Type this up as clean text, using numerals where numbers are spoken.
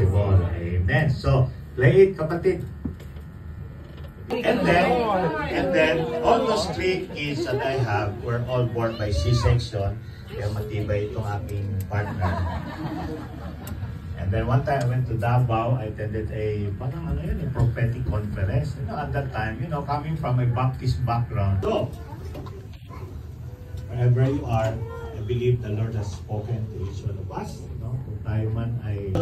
Amen. So, play it, kapatid. And then, all those 3 kids that I have were all born by C-section. Kaya matibay itong aking partner. And then one time I went to Davao, I attended a prophetic conference. At that time, coming from a Baptist background. So, wherever you are, I believe the Lord has spoken to each one of us. Kung tayo man ay